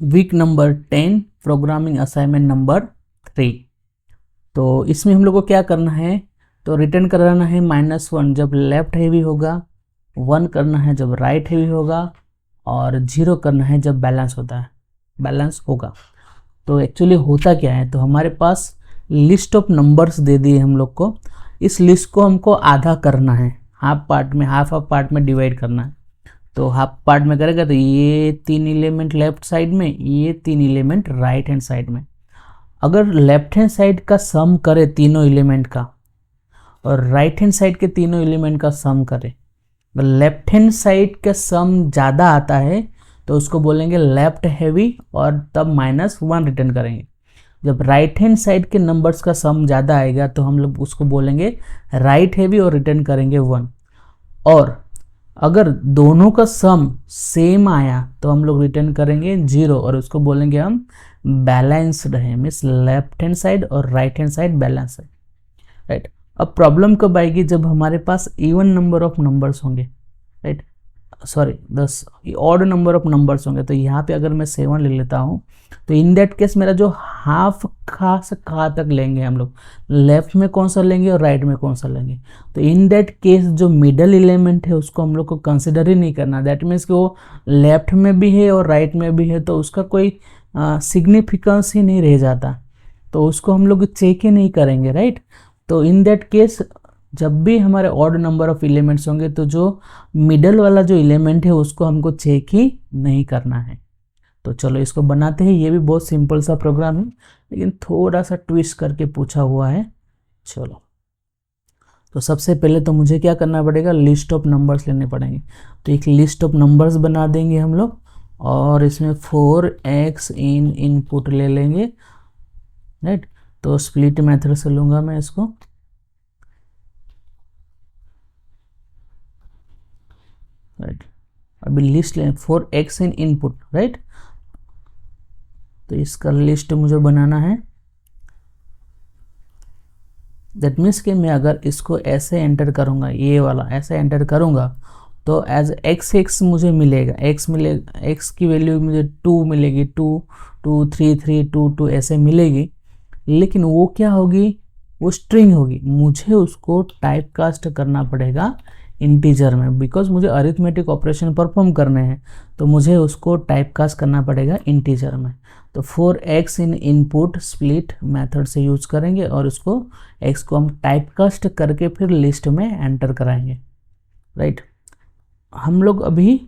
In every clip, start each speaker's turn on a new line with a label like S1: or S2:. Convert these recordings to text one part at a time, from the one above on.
S1: Week number 10 programming assignment number 3। तो इसमें हम लोग को क्या करना है, तो रिटर्न कराना है -1 जब लेफ्ट हैवी होगा, 1 करना है जब राइट हैवी होगा, और 0 करना है जब बैलेंस होगा। तो एक्चुअली होता क्या है, तो हमारे पास लिस्ट ऑफ नंबर्स दे दिए हम लोग को। इस लिस्ट को हमको आधा करना है, हाफ ऑफ पार्ट में डिवाइड करना है। तो हाफ पार्ट में करेगा तो ये 3 एलिमेंट लेफ्ट साइड में, ये 3 एलिमेंट राइट हैंड साइड में। अगर लेफ्ट हैंड साइड का सम करे तीनों एलिमेंट का, और राइट हैंड साइड के तीनों एलिमेंट का सम करे, लेफ्ट हैंड साइड का सम ज़्यादा आता है तो उसको बोलेंगे लेफ्ट हैवी, और तब -1 रिटर्न करेंगे। जब राइट हैंड साइड के नंबर्स का सम ज़्यादा आएगा तो हम लोग उसको बोलेंगे राइट हैवी और रिटर्न करेंगे 1। और अगर दोनों का सम सेम आया तो हम लोग रिटर्न करेंगे 0, और उसको बोलेंगे हम बैलेंस्ड है, मीन्स लेफ्ट हैंड साइड और राइट हैंड साइड बैलेंस है, राइट। अब प्रॉब्लम कब आएगी, जब हमारे पास इवन नंबर ऑफ नंबर्स होंगे, right, sorry 10 odd number of numbers होंगे। तो यहाँ पे अगर मैं 7 ले लेता हूँ तो इन दैट केस मेरा जो हाफ कहाँ से कहाँ तक लेंगे हम लोग, लेफ्ट में कौन सा लेंगे और राइट में कौन सा लेंगे। तो इन दैट केस जो मिडल एलिमेंट है उसको हम लोग को कंसिडर ही नहीं करना। दैट मीन्स कि वो लेफ्ट में भी है और राइट में भी है, तो उसका कोई सिग्निफिकेंस ही नहीं रह जाता, तो उसको हम लोग चेक ही नहीं करेंगे, राइट। तो इन दैट केस जब भी हमारे ऑड नंबर ऑफ एलिमेंट्स होंगे तो जो मिडल वाला जो एलिमेंट है उसको हमको चेक ही नहीं करना है। तो चलो इसको बनाते हैं। ये भी बहुत सिंपल सा प्रोग्राम है, लेकिन थोड़ा सा ट्विस्ट करके पूछा हुआ है। चलो, तो सबसे पहले तो मुझे क्या करना पड़ेगा, लिस्ट ऑफ नंबर्स लेने पड़ेंगे। तो एक लिस्ट ऑफ नंबर्स बना देंगे हम लोग, और इसमें 4x इन इनपुट ले लेंगे, राइट। तो स्प्लिट मेथड से लूँगा मैं इसको, राइट। अभी लिस्ट लें 4x इन इनपुट, राइट। तो इसका लिस्ट मुझे बनाना है। दैट मीन्स कि मैं अगर इसको ऐसे एंटर करूँगा, ये वाला ऐसे एंटर करूँगा, तो एज x मुझे मिलेगा, x की वैल्यू मुझे 2 मिलेगी, 2 2 3 3 2 2 ऐसे मिलेगी। लेकिन वो क्या होगी, वो स्ट्रिंग होगी। मुझे उसको टाइप कास्ट करना पड़ेगा इंटीजर में, बिकॉज मुझे अरिथमेटिक ऑपरेशन परफॉर्म करने हैं, तो मुझे उसको टाइप कास्ट करना पड़ेगा इंटीजर में। तो 4x इन इनपुट स्प्लिट मेथड से यूज करेंगे, और उसको x को हम टाइप कास्ट करके फिर लिस्ट में एंटर कराएंगे, राइट। हम लोग अभी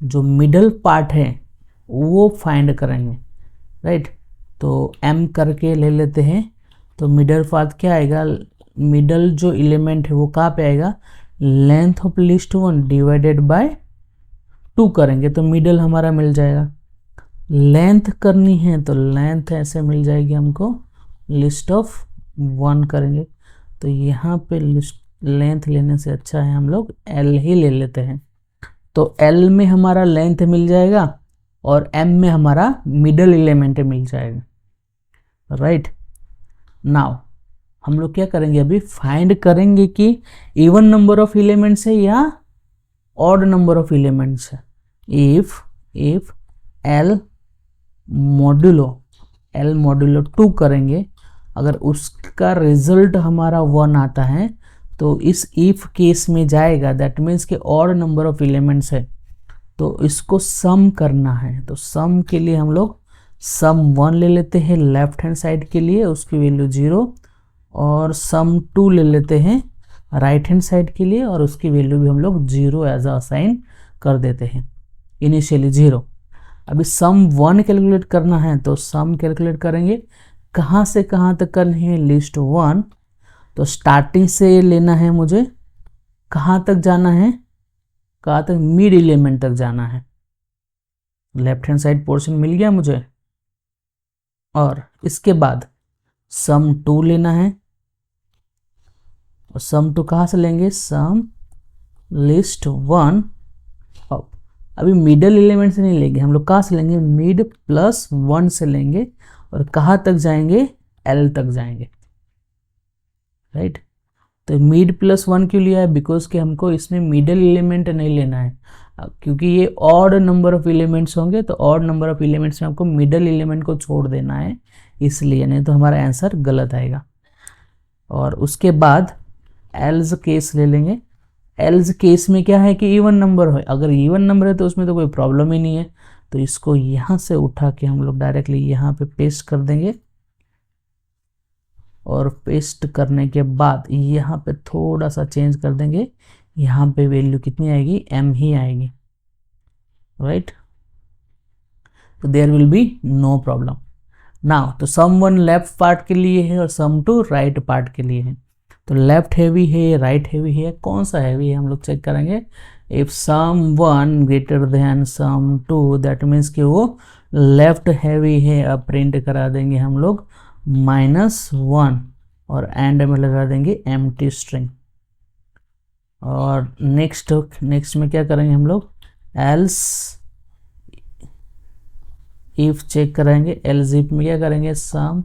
S1: जो मिडल पार्ट है वो फाइंड करेंगे, राइट। तो m करके ले लेते हैं। तो मिडल पार्ट क्या आएगा, मिडल जो एलिमेंट है वो कहाँ पे आएगा, length of list 1 divided by 2 करेंगे तो मिडल हमारा मिल जाएगा। लेंथ करनी है तो लेंथ ऐसे मिल जाएगी हमको, लिस्ट ऑफ 1 करेंगे। तो यहाँ पे लिस्ट लेंथ लेने से अच्छा है हम लोग l ही ले लेते हैं। तो l में हमारा लेंथ मिल जाएगा, और m में हमारा मिडल एलिमेंट मिल जाएगा, राइट। नाउ हम लोग क्या करेंगे, अभी फाइंड करेंगे कि इवन नंबर ऑफ एलिमेंट्स है या ऑड नंबर ऑफ एलिमेंट्स है। इफ l मॉड्यूलो 2 करेंगे, अगर उसका रिजल्ट हमारा 1 आता है तो इस इफ केस में जाएगा। दैट मीन्स कि ऑड नंबर ऑफ एलिमेंट्स है, तो इसको सम करना है। तो सम के लिए हम लोग सम 1 ले लेते हैं लेफ्ट हैंड साइड के लिए, उसकी वैल्यू 0, और सम 2 ले लेते हैं राइट हैंड साइड के लिए, और उसकी वैल्यू भी हम लोग 0 एज असाइन कर देते हैं, इनिशियली 0। अभी सम 1 कैलकुलेट करना है, तो सम कैलकुलेट करेंगे, कहाँ से कहाँ तक करनी है, लिस्ट 1। तो स्टार्टिंग से लेना है मुझे, कहाँ तक जाना है, कहाँ तक, मिड एलिमेंट तक जाना है। लेफ्ट हैंड साइड पोर्शन मिल गया मुझे, और इसके बाद सम 2 लेना है, और सम 2 कहाँ से लेंगे, सम लिस्ट 1। अभी मिडल एलिमेंट से नहीं लेंगे हम लोग, कहाँ से लेंगे, मिड प्लस 1 से लेंगे, और कहाँ तक जाएंगे, l तक जाएंगे, राइट। तो मिड प्लस 1 क्यों लिया है, बिकॉज कि हमको इसमें मिडल एलिमेंट नहीं लेना है। क्योंकि ये ऑड नंबर ऑफ एलिमेंट्स होंगे तो ऑड नंबर ऑफ एलिमेंट्स में आपको मिडल एलिमेंट को छोड़ देना है, इसलिए, नहीं तो हमारा आंसर गलत आएगा। और उसके बाद एल्स केस ले लेंगे। एल्स केस में क्या है कि इवन नंबर हो, अगर इवन नंबर है तो उसमें तो कोई प्रॉब्लम ही नहीं है, तो इसको यहाँ से उठा के हम लोग डायरेक्टली यहाँ पे पेस्ट कर देंगे। और पेस्ट करने के बाद यहाँ पे थोड़ा सा चेंज कर देंगे, यहाँ पे वैल्यू कितनी आएगी, m ही आएगी, राइट। तो there will be no problem. Now तो सम वन लेफ्ट पार्ट के लिए है और सम टू राइट पार्ट के लिए है। तो लेफ्ट हैवी है, राइट हैवी है, कौन सा हैवी है हम लोग चेक करेंगे। If sum one greater than sum two, that means कि वो लेफ्ट हैवी है। अब प्रिंट करा देंगे हम लोग -1 और एंड में लगा देंगे एम्प्टी स्ट्रिंग। और नेक्स्ट में क्या करेंगे हम लोग, एल्स इफ चेक करेंगे, एल्स इफ में क्या करेंगे, सम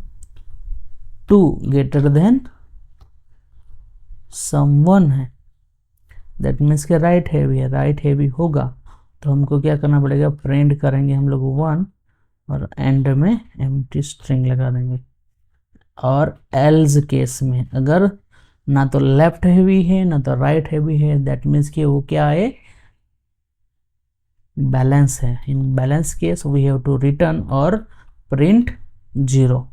S1: 2 ग्रेटर देन सम 1 है, दैट मीन्स के राइट हैवी है, राइट हैवी होगा तो हमको क्या करना पड़ेगा, प्रिंट करेंगे हम लोग 1 और एंड में एम्प्टी स्ट्रिंग लगा देंगे। और एल्स केस में अगर ना तो लेफ्ट हैवी है ना तो राइट हैवी है, दैट मीन्स कि वो क्या है, बैलेंस है। In balance case we have to return और प्रिंट 0।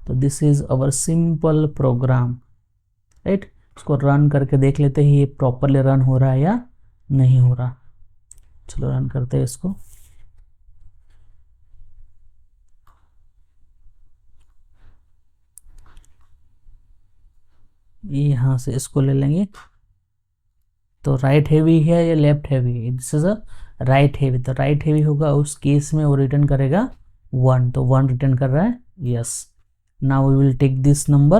S1: तो this is our simple program, right. इसको रन करके देख लेते हैं ये प्रॉपरली रन हो रहा है या नहीं हो रहा। चलो रन करते हैं इसको। यहाँ से इसको ले लेंगे, तो राइट हैवी है या लेफ्ट हैवी है, this is a right heavy. तो राइट हैवी होगा, उस केस में वो रिटर्न करेगा 1, तो 1 रिटर्न कर रहा है, yes. Now we will take this number.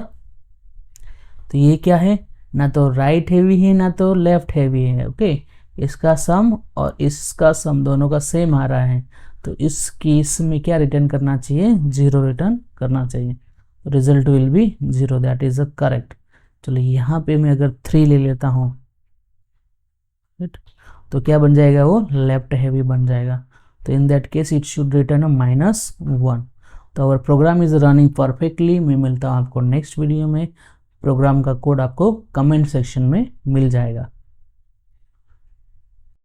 S1: तो ये क्या है, ना तो राइट हैवी है ना तो लेफ्ट हैवी है, ओके। इसका सम और इसका सम दोनों का सेम आ रहा है, तो इस केस में क्या रिटर्न करना चाहिए, 0 रिटर्न करना चाहिए। Result will be 0, that is a correct. चलो यहाँ पे मैं अगर 3 ले लेता हूँ, तो क्या बन जाएगा, वो लेफ्ट हैवी बन जाएगा। तो in that case it should return a -1। तो our program is running perfectly. मैं मिलता हूँ आपको नेक्स्ट वीडियो में। प्रोग्राम का कोड आपको कमेंट सेक्शन में मिल जाएगा।